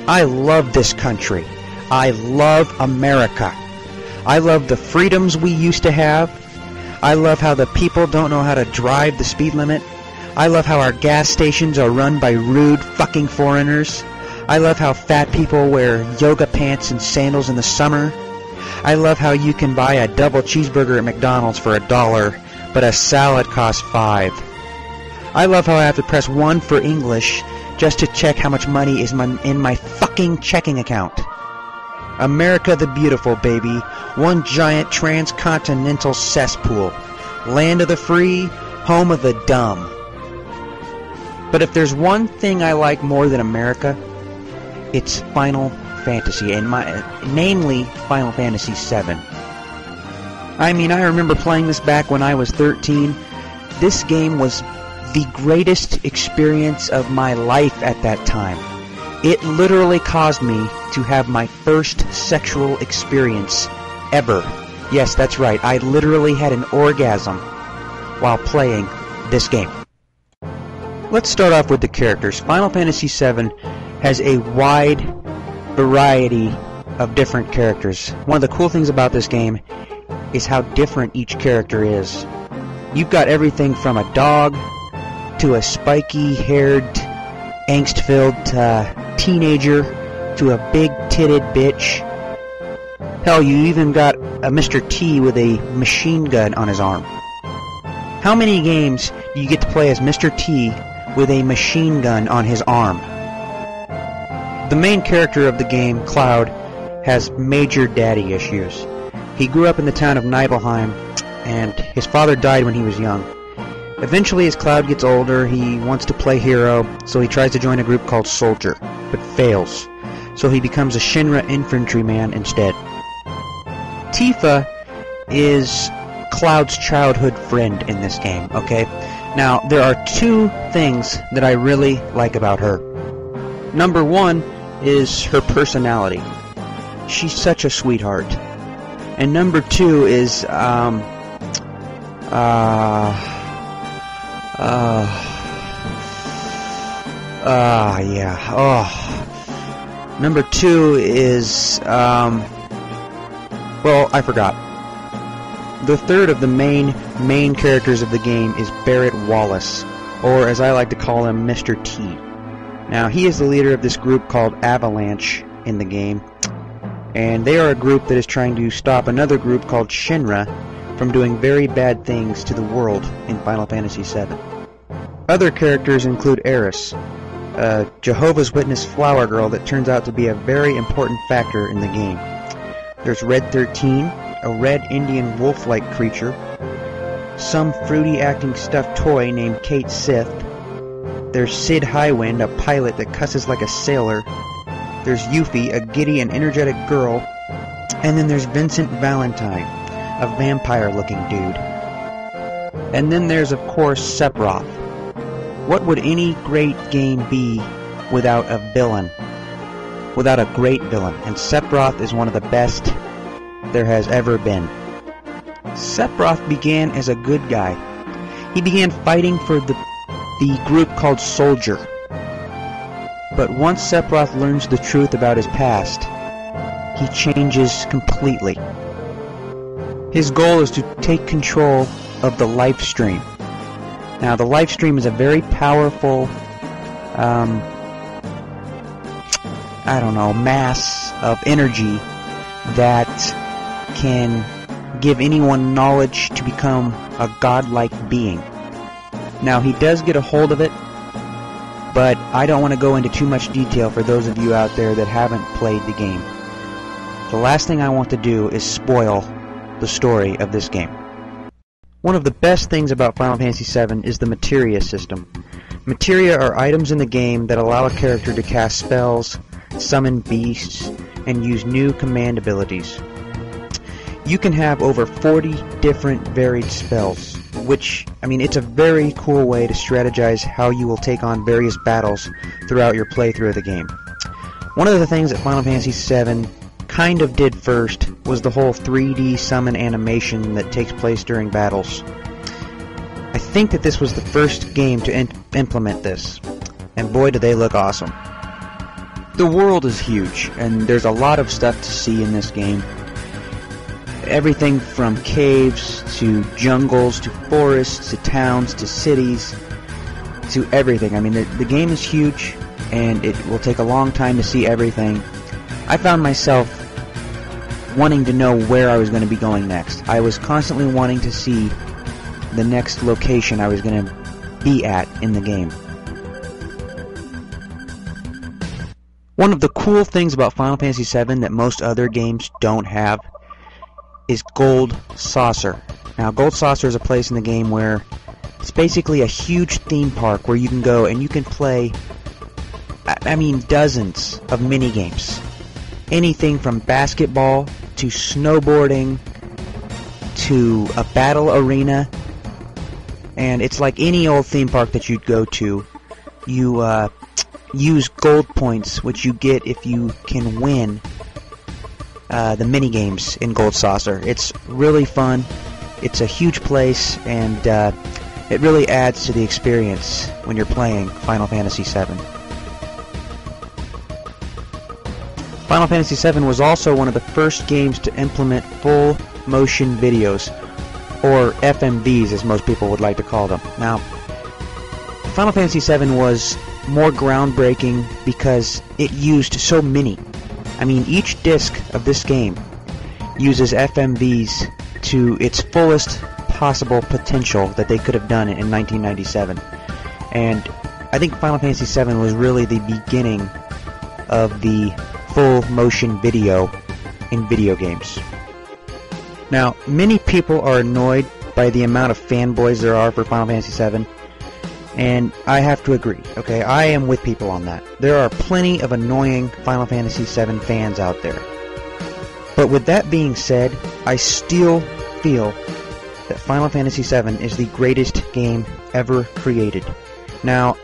I love this country. I love America. I love the freedoms we used to have. I love how the people don't know how to drive the speed limit. I love how our gas stations are run by rude fucking foreigners. I love how fat people wear yoga pants and sandals in the summer. I love how you can buy a double cheeseburger at McDonald's for $1, but a salad costs $5. I love how I have to press 1 for English just to check how much money is in my fucking checking account. America the Beautiful, baby. One giant transcontinental cesspool. Land of the free, home of the dumb. But if there's one thing I like more than America, it's Final Fantasy, and namely Final Fantasy VII. I mean, I remember playing this back when I was 13. This game was the greatest experience of my life at that time. It literally caused me to have my first sexual experience ever. Yes, that's right. I literally had an orgasm while playing this game. Let's start off with the characters. Final Fantasy VII has a wide variety of different characters. One of the cool things about this game is how different each character is. You've got everything from a dog to a spiky-haired, angst-filled teenager to a big-titted bitch. Hell, you even got a Mr. T with a machine gun on his arm. How many games do you get to play as Mr. T with a machine gun on his arm? The main character of the game, Cloud, has major daddy issues. He grew up in the town of Nibelheim, and his father died when he was young. Eventually, as Cloud gets older, he wants to play hero, so he tries to join a group called Soldier, but fails. So he becomes a Shinra infantryman instead. Tifa is Cloud's childhood friend in this game, okay? Now, there are two things that I really like about her. Number one is her personality. She's such a sweetheart. And number two is, Number two is, well, I forgot. The third of the main characters of the game is Barrett Wallace, or as I like to call him, Mr. T. Now, he is the leader of this group called Avalanche in the game, and they are a group that is trying to stop another group called Shinra from doing very bad things to the world in Final Fantasy VII. Other characters include Eris, a Jehovah's Witness flower girl that turns out to be a very important factor in the game. There's Red 13, a red Indian wolf-like creature, some fruity-acting stuffed toy named Kate Sith. There's Sid Highwind, a pilot that cusses like a sailor. There's Yuffie, a giddy and energetic girl. And then there's Vincent Valentine, a vampire-looking dude. And then there's, of course, Sephiroth. What would any great game be without a villain? Without a great villain. And Sephiroth is one of the best there has ever been. Sephiroth began as a good guy. He began fighting for the group called Soldier. But once Sephiroth learns the truth about his past, he changes completely. His goal is to take control of the life stream. Now, the life stream is a very powerful, mass of energy that can give anyone knowledge to become a godlike being. Now, he does get a hold of it, but I don't want to go into too much detail for those of you out there that haven't played the game. The last thing I want to do is spoil the story of this game. One of the best things about Final Fantasy VII is the materia system. Materia are items in the game that allow a character to cast spells, summon beasts, and use new command abilities. You can have over 40 different varied spells, which, it's a very cool way to strategize how you will take on various battles throughout your playthrough of the game. One of the things that Final Fantasy VII kind of did first was the whole 3D summon animation that takes place during battles. I think that this was the first game to implement this, and boy do they look awesome. The world is huge, and there's a lot of stuff to see in this game. Everything from caves, to jungles, to forests, to towns, to cities, to everything. I mean, the game is huge, and it will take a long time to see everything. I found myself wanting to know where I was going to be going next. I was constantly wanting to see the next location I was going to be at in the game. One of the cool things about Final Fantasy VII that most other games don't have is Gold Saucer. Now, Gold Saucer is a place in the game where it's basically a huge theme park where you can go and you can play, I mean, dozens of mini-games. Anything from basketball to snowboarding to a battle arena. And it's like any old theme park that you'd go to. You use gold points, which you get if you can win the mini games in Gold Saucer. It's really fun. It's a huge place, and it really adds to the experience when you're playing Final Fantasy VII. Final Fantasy VII was also one of the first games to implement full motion videos, or FMVs as most people would like to call them. Now, Final Fantasy VII was more groundbreaking because it used so many. I mean, each disc of this game uses FMVs to its fullest possible potential that they could have done in 1997. And I think Final Fantasy VII was really the beginning of the full motion video in video games. Now, many people are annoyed by the amount of fanboys there are for Final Fantasy VII, and I have to agree, okay? I am with people on that. There are plenty of annoying Final Fantasy VII fans out there. But with that being said, I still feel that Final Fantasy VII is the greatest game ever created. Now,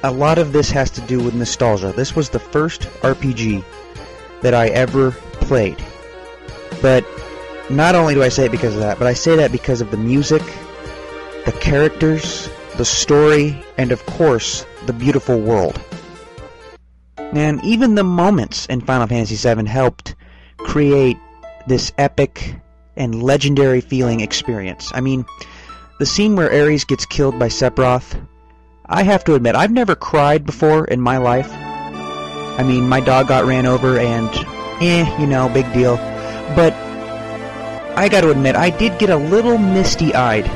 a lot of this has to do with nostalgia. This was the first RPG that I ever played. But not only do I say it because of that, but I say that because of the music, the characters, the story, and of course, the beautiful world. And even the moments in Final Fantasy VII helped create this epic and legendary feeling experience. I mean, the scene where Ares gets killed by Sephiroth, I have to admit, I've never cried before in my life. I mean, my dog got ran over and, you know, big deal. But I gotta admit, I did get a little misty-eyed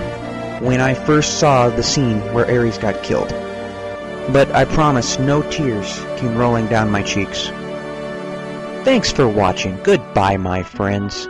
when I first saw the scene where Ares got killed. But I promise no tears came rolling down my cheeks. Thanks for watching. Goodbye, my friends.